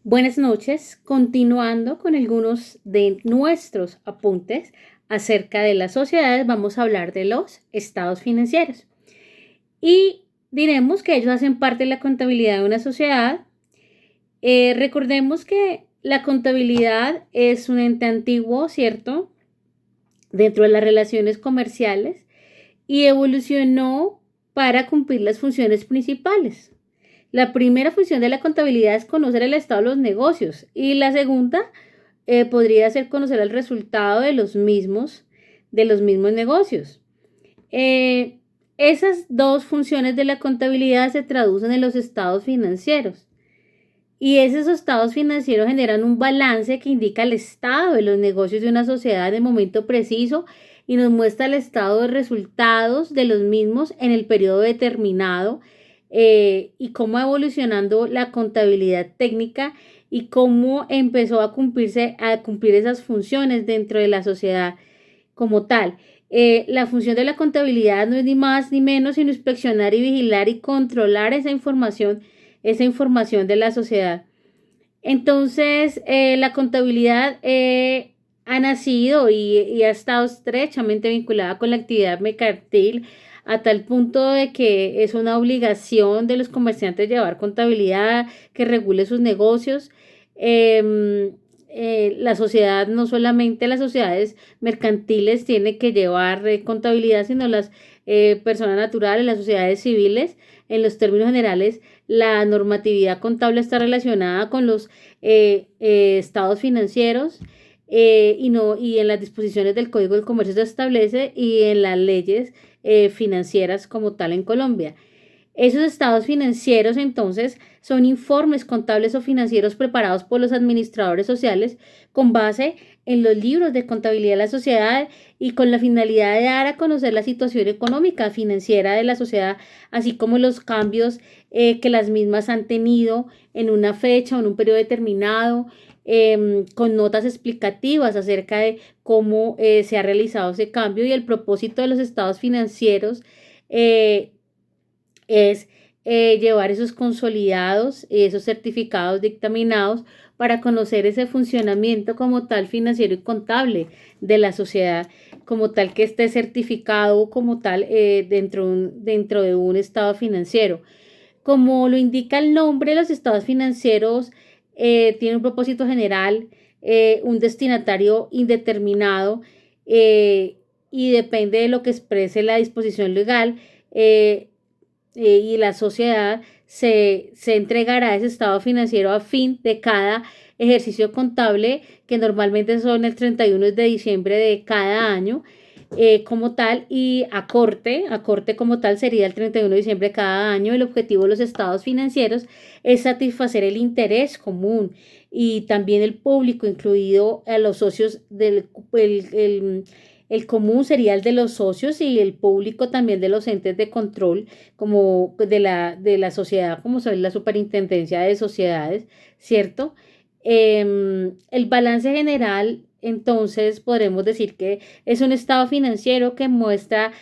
Buenas noches, continuando con algunos de nuestros apuntes acerca de las sociedades, vamos a hablar de los estados financieros. Y diremos que ellos hacen parte de la contabilidad de una sociedad. Recordemos que la contabilidad es un ente antiguo, ¿cierto? Dentro de las relaciones comerciales y evolucionó para cumplir las funciones principales. La primera función de la contabilidad es conocer el estado de los negocios y la segunda podría ser conocer el resultado de los mismos negocios. Eh, Esas dos funciones de la contabilidad se traducen en los estados financieros y esos estados financieros generan un balance que indica el estado de los negocios de una sociedad en el momento preciso y nos muestra el estado de resultados de los mismos en el periodo determinado y cómo va evolucionando la contabilidad técnica y cómo empezó a cumplir esas funciones dentro de la sociedad como tal. La función de la contabilidad no es ni más ni menos sino inspeccionar y vigilar y controlar esa información de la sociedad. Entonces, la contabilidad ha nacido y ha estado estrechamente vinculada con la actividad mercantil a tal punto de que es una obligación de los comerciantes llevar contabilidad que regule sus negocios. La sociedad, no solamente las sociedades mercantiles tienen que llevar contabilidad, sino las personas naturales, las sociedades civiles. En los términos generales, la normatividad contable está relacionada con los estados financieros y en las disposiciones del Código del Comercio se establece y en las leyes financieras como tal en Colombia. Esos estados financieros entonces son informes contables o financieros preparados por los administradores sociales con base en los libros de contabilidad de la sociedad y con la finalidad de dar a conocer la situación económica financiera de la sociedad, así como los cambios que las mismas han tenido en una fecha o en un periodo determinado, con notas explicativas acerca de cómo se ha realizado ese cambio y el propósito de los estados financieros es llevar esos consolidados y esos certificados dictaminados para conocer ese funcionamiento como tal financiero y contable de la sociedad, como tal que esté certificado como tal dentro de un estado financiero. Como lo indica el nombre, los estados financieros tienen un propósito general, un destinatario indeterminado y depende de lo que exprese la disposición legal. Y la sociedad se entregará a ese estado financiero a fin de cada ejercicio contable, que normalmente son el 31 de diciembre de cada año, como tal, y a corte como tal sería el 31 de diciembre de cada año. El objetivo de los estados financieros es satisfacer el interés común y también el público, incluido a los socios el común sería el de los socios y el público también de los entes de control, como de la sociedad, como son la superintendencia de sociedades, ¿cierto? El balance general, entonces, podremos decir que es un estado financiero que muestra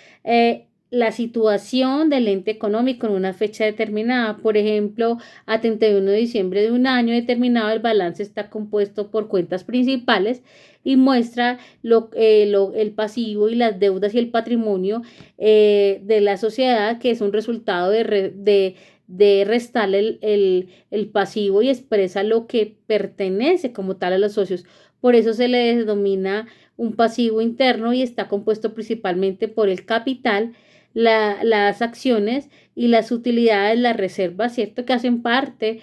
la situación del ente económico en una fecha determinada. Por ejemplo, a 31 de diciembre de un año determinado, el balance está compuesto por cuentas principales y muestra el pasivo y las deudas y el patrimonio de la sociedad, que es un resultado de restar el pasivo y expresa lo que pertenece como tal a los socios. Por eso se le denomina un pasivo interno y está compuesto principalmente por el capital, las acciones y las utilidades, las reservas, ¿cierto? Que hacen parte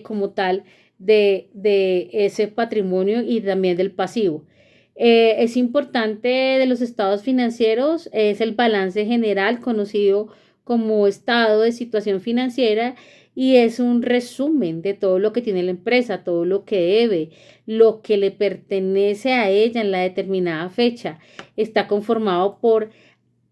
como tal de ese patrimonio y también del pasivo. Es importante de los estados financieros, es el balance general conocido como estado de situación financiera y es un resumen de todo lo que tiene la empresa, todo lo que debe, lo que le pertenece a ella en la determinada fecha. Está conformado por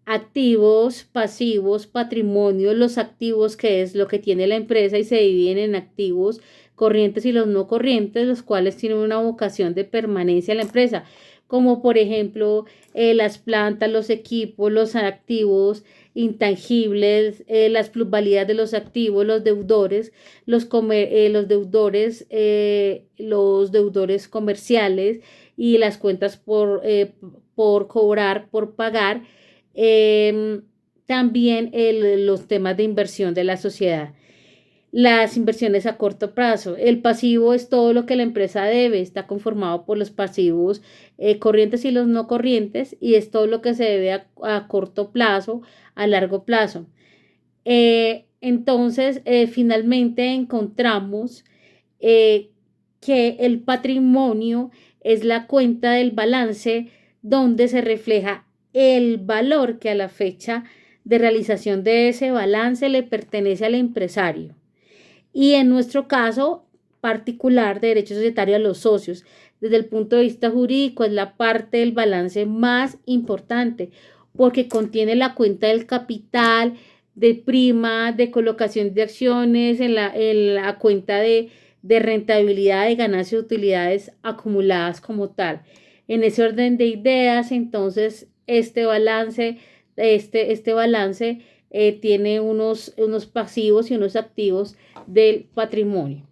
activos, pasivos, patrimonio, los activos que es lo que tiene la empresa y se dividen en activos corrientes y los no corrientes, los cuales tienen una vocación de permanencia en la empresa, como por ejemplo las plantas, los equipos, los activos intangibles, las plusvalías de los activos, los deudores, los deudores comerciales y las cuentas por cobrar, por pagar. También los temas de inversión de la sociedad. Las inversiones a corto plazo. El pasivo es todo lo que la empresa debe. Está conformado por los pasivos corrientes y los no corrientes, y es todo lo que se debe a corto plazo, a largo plazo. Entonces, finalmente encontramos que el patrimonio es la cuenta del balance donde se refleja el valor que a la fecha de realización de ese balance le pertenece al empresario. Y en nuestro caso particular de derecho societario, a los socios. Desde el punto de vista jurídico, es la parte del balance más importante porque contiene la cuenta del capital, de prima, de colocación de acciones, en la cuenta de rentabilidad, de ganancias y utilidades acumuladas como tal. En ese orden de ideas, entonces, este balance tiene unos pasivos y unos activos del patrimonio.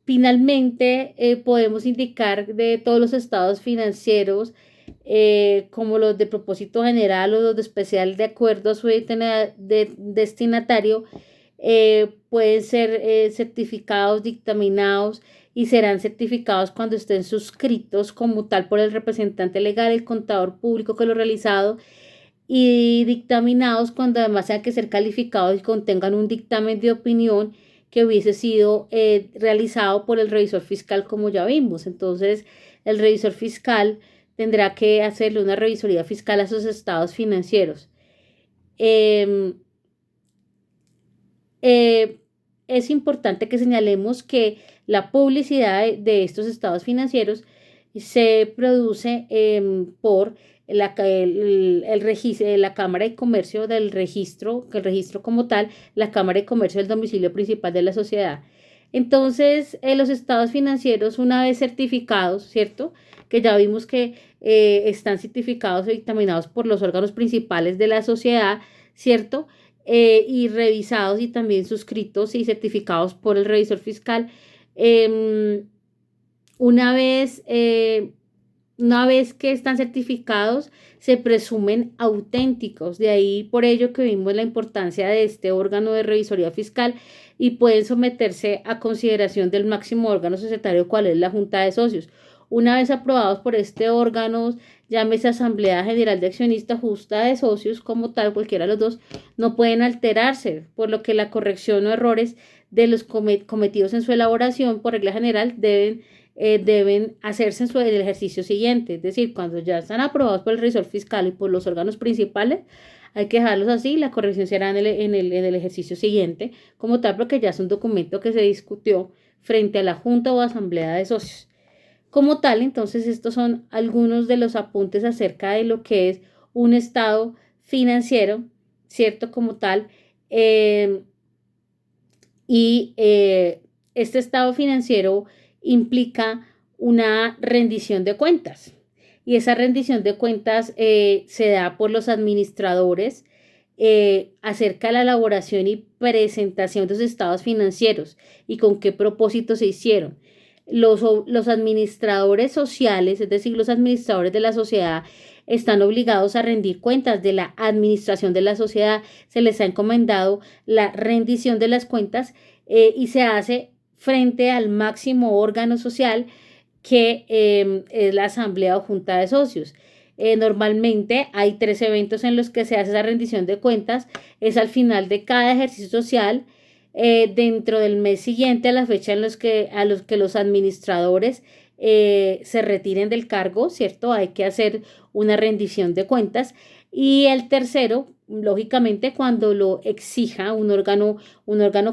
Finalmente, podemos indicar de todos los estados financieros, como los de propósito general o los de especial de acuerdo a su destinatario, pueden ser certificados, dictaminados, y serán certificados cuando estén suscritos como tal por el representante legal, el contador público que lo ha realizado, y dictaminados cuando además tengan que ser calificados y contengan un dictamen de opinión que hubiese sido realizado por el revisor fiscal, como ya vimos. Entonces, el revisor fiscal tendrá que hacerle una revisoría fiscal a esos estados financieros. Es importante que señalemos que la publicidad de estos estados financieros se produce por la Cámara de Comercio del registro, que el registro como tal, la Cámara de Comercio del domicilio principal de la sociedad. Entonces, los estados financieros, una vez certificados, ¿cierto? Que ya vimos que están certificados y dictaminados por los órganos principales de la sociedad, ¿cierto? Y revisados y también suscritos y certificados por el revisor fiscal. Una vez que están certificados, se presumen auténticos. De ahí, por ello que vimos la importancia de este órgano de revisoría fiscal, y pueden someterse a consideración del máximo órgano societario, cual es la Junta de Socios. Una vez aprobados por este órgano, llámese Asamblea General de Accionistas, Junta de Socios, como tal, cualquiera de los dos, no pueden alterarse, por lo que la corrección o errores de los cometidos en su elaboración, por regla general, deben hacerse en el ejercicio siguiente. Es decir, cuando ya están aprobados por el revisor fiscal y por los órganos principales, hay que dejarlos así. La corrección será en el ejercicio siguiente, como tal, porque ya es un documento que se discutió frente a la Junta o Asamblea de Socios. Como tal, entonces, estos son algunos de los apuntes acerca de lo que es un estado financiero, ¿cierto? Como tal. Este estado financiero implica una rendición de cuentas, y esa rendición de cuentas se da por los administradores acerca de la elaboración y presentación de los estados financieros y con qué propósito se hicieron. Los administradores sociales, es decir, los administradores de la sociedad, están obligados a rendir cuentas de la administración de la sociedad. Se les ha encomendado la rendición de las cuentas y se hace frente al máximo órgano social, que es la Asamblea o Junta de Socios. Normalmente hay 3 eventos en los que se hace esa rendición de cuentas. Es al final de cada ejercicio social, dentro del mes siguiente a la fecha a los que los administradores se retiren del cargo, ¿cierto? Hay que hacer una rendición de cuentas. Y el tercero, lógicamente, cuando lo exija un órgano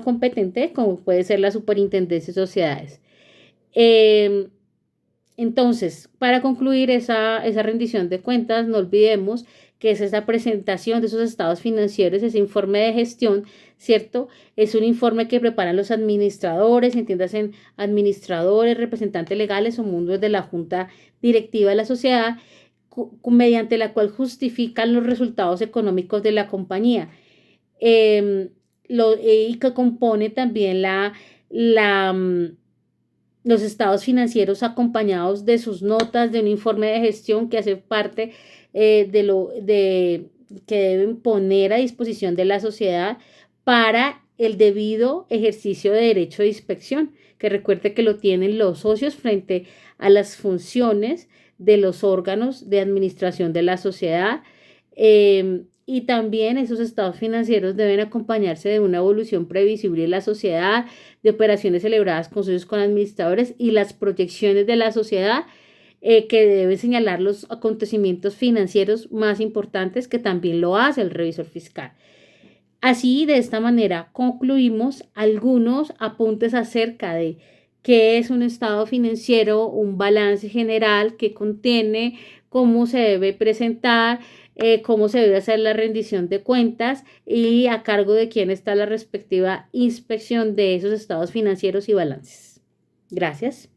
competente, como puede ser la Superintendencia de Sociedades. Entonces, para concluir esa rendición de cuentas, no olvidemos que es esa presentación de esos estados financieros, ese informe de gestión, ¿cierto? Es un informe que preparan los administradores, entiéndase, administradores, representantes legales o miembros de la junta directiva de la sociedad, mediante la cual justifican los resultados económicos de la compañía. Y que compone también los estados financieros acompañados de sus notas, de un informe de gestión que hace parte que deben poner a disposición de la sociedad para el debido ejercicio de derecho de inspección, que recuerde que lo tienen los socios frente a las funciones de los órganos de administración de la sociedad. Y también esos estados financieros deben acompañarse de una evolución previsible de la sociedad, de operaciones celebradas con socios, con administradores y las proyecciones de la sociedad, que deben señalar los acontecimientos financieros más importantes, que también lo hace el revisor fiscal. Así, de esta manera, concluimos algunos apuntes acerca de qué es un estado financiero, un balance general que contiene cómo se debe presentar, cómo se debe hacer la rendición de cuentas y a cargo de quién está la respectiva inspección de esos estados financieros y balances. Gracias.